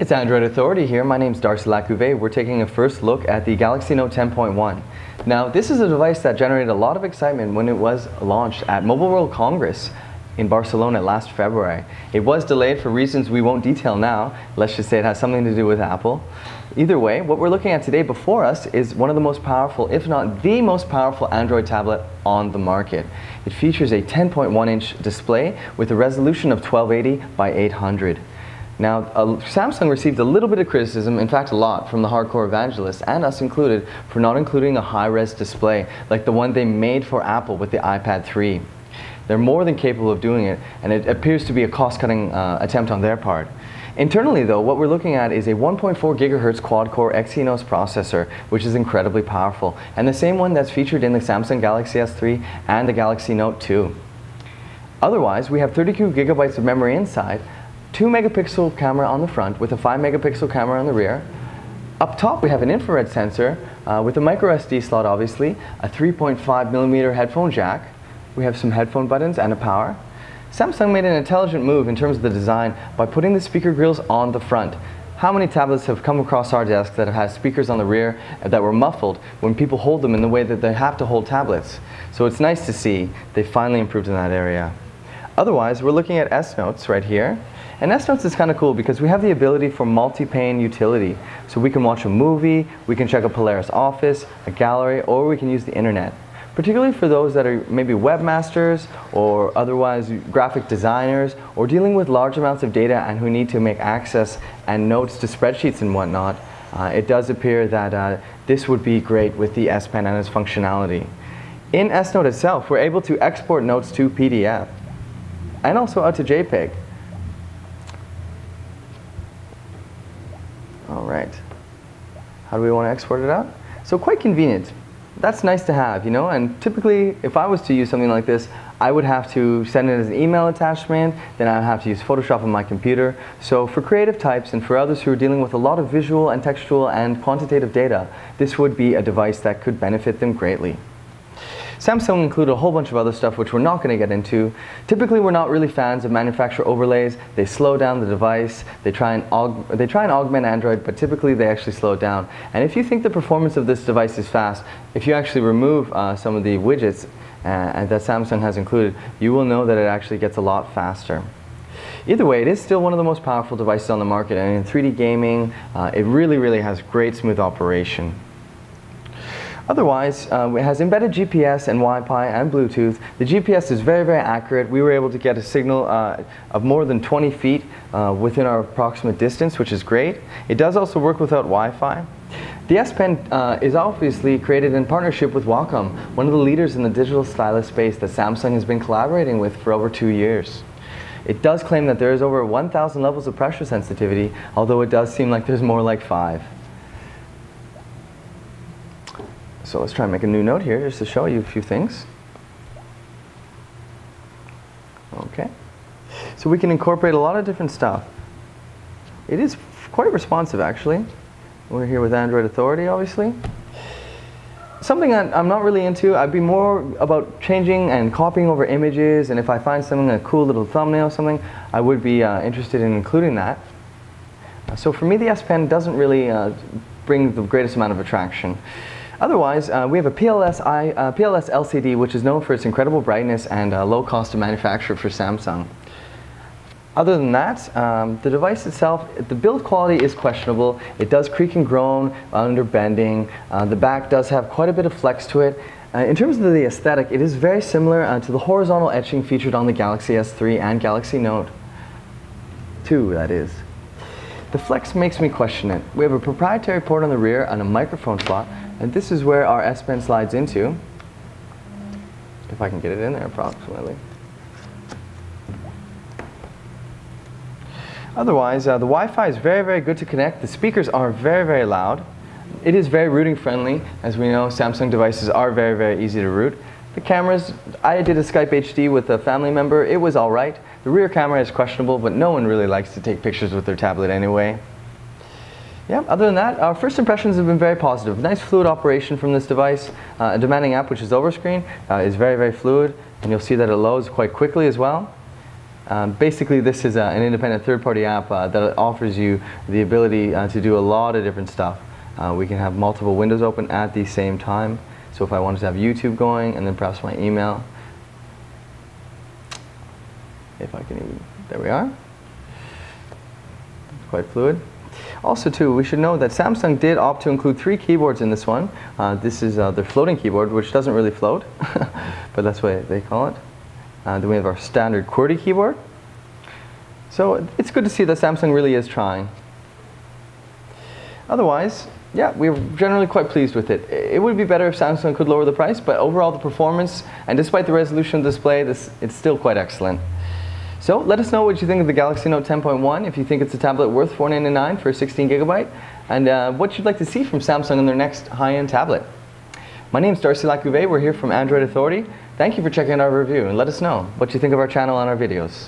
It's Android Authority here. My name's Darcy Lacouvé. We're taking a first look at the Galaxy Note 10.1. Now, this is a device that generated a lot of excitement when it was launched at Mobile World Congress in Barcelona last February. It was delayed for reasons we won't detail now. Let's just say it has something to do with Apple. Either way, what we're looking at today before us is one of the most powerful, if not the most powerful Android tablet on the market. It features a 10.1-inch display with a resolution of 1280 by 800. Now, Samsung received a little bit of criticism, in fact a lot, from the hardcore evangelists, and us included, for not including a high-res display like the one they made for Apple with the iPad 3. They're more than capable of doing it, and it appears to be a cost-cutting attempt on their part. Internally though, what we're looking at is a 1.4 GHz quad-core Exynos processor, which is incredibly powerful, and the same one that's featured in the Samsung Galaxy S3 and the Galaxy Note 2. Otherwise, we have 32 GB of memory inside, 2-megapixel camera on the front with a 5-megapixel camera on the rear. Up top we have an infrared sensor with a micro SD slot obviously, a 3.5mm headphone jack. We have some headphone buttons and a power. Samsung made an intelligent move in terms of the design by putting the speaker grills on the front. How many tablets have come across our desk that have had speakers on the rear that were muffled when people hold them in the way that they have to hold tablets? So it's nice to see they finally improved in that area. Otherwise, we're looking at S Notes right here. And S Notes is kind of cool because we have the ability for multi-pane utility. So we can watch a movie, we can check a Polaris office, a gallery, or we can use the internet. Particularly for those that are maybe webmasters or otherwise graphic designers or dealing with large amounts of data and who need to make access and notes to spreadsheets and whatnot, it does appear that this would be great with the S Pen and its functionality. In S Note itself, we're able to export notes to PDF and also out to JPEG. Alright, how do we want to export it out? So quite convenient. That's nice to have, you know, and typically if I was to use something like this, I would have to send it as an email attachment, then I would have to use Photoshop on my computer. So for creative types and for others who are dealing with a lot of visual and textual and quantitative data, this would be a device that could benefit them greatly. Samsung included a whole bunch of other stuff which we're not going to get into. Typically we're not really fans of manufacturer overlays. They slow down the device, they try and augment Android, but typically they actually slow it down. And if you think the performance of this device is fast, if you actually remove some of the widgets that Samsung has included, you will know that it actually gets a lot faster. Either way, it is still one of the most powerful devices on the market, and in 3D gaming, it really has great smooth operation. Otherwise, it has embedded GPS and Wi-Fi and Bluetooth. The GPS is very accurate. We were able to get a signal of more than 20 feet within our approximate distance, which is great. It does also work without Wi-Fi. The S Pen is obviously created in partnership with Wacom, one of the leaders in the digital stylus space that Samsung has been collaborating with for over 2 years. It does claim that there is over 1,000 levels of pressure sensitivity, although it does seem like there's more like 5. So let's try and make a new note here just to show you a few things. Okay. So we can incorporate a lot of different stuff. It is quite responsive actually. We're here with Android Authority obviously. Something that I'm not really into, I'd be more about changing and copying over images, and if I find something, a cool little thumbnail or something, I would be interested in including that. So for me the S Pen doesn't really bring the greatest amount of attraction. Otherwise, we have a PLS LCD, which is known for its incredible brightness and low cost of manufacture for Samsung. Other than that, the device itself, the build quality is questionable. It does creak and groan under bending. The back does have quite a bit of flex to it. In terms of the aesthetic, it is very similar to the horizontal etching featured on the Galaxy S3 and Galaxy Note 2, that is. The flex makes me question it. We have a proprietary port on the rear and a microphone slot, and this is where our S Pen slides into, if I can get it in there approximately. Otherwise, the Wi-Fi is very good to connect. The speakers are very loud. It is very rooting friendly. As we know, Samsung devices are very easy to root. The cameras, I did a Skype HD with a family member. It was alright. The rear camera is questionable, but no one really likes to take pictures with their tablet anyway. Yeah, other than that, our first impressions have been very positive. Nice fluid operation from this device. A demanding app, which is Overscreen, is very fluid, and you'll see that it loads quite quickly as well. Basically, this is an independent third-party app that offers you the ability to do a lot of different stuff. We can have multiple windows open at the same time. So if I wanted to have YouTube going and then perhaps my email, if I can even, there we are. It's quite fluid. Also too, we should know that Samsung did opt to include 3 keyboards in this one. This is their floating keyboard, which doesn't really float, but that's what they call it. Then we have our standard QWERTY keyboard. So it's good to see that Samsung really is trying. Otherwise, yeah, we're generally quite pleased with it. It would be better if Samsung could lower the price, but overall the performance, and despite the resolution display, it's still quite excellent. So let us know what you think of the Galaxy Note 10.1, if you think it's a tablet worth $499 for 16 GB, and what you'd like to see from Samsung in their next high-end tablet. My name is Darcy Lacouvé. We're here from Android Authority. Thank you for checking out our review, and let us know what you think of our channel and our videos.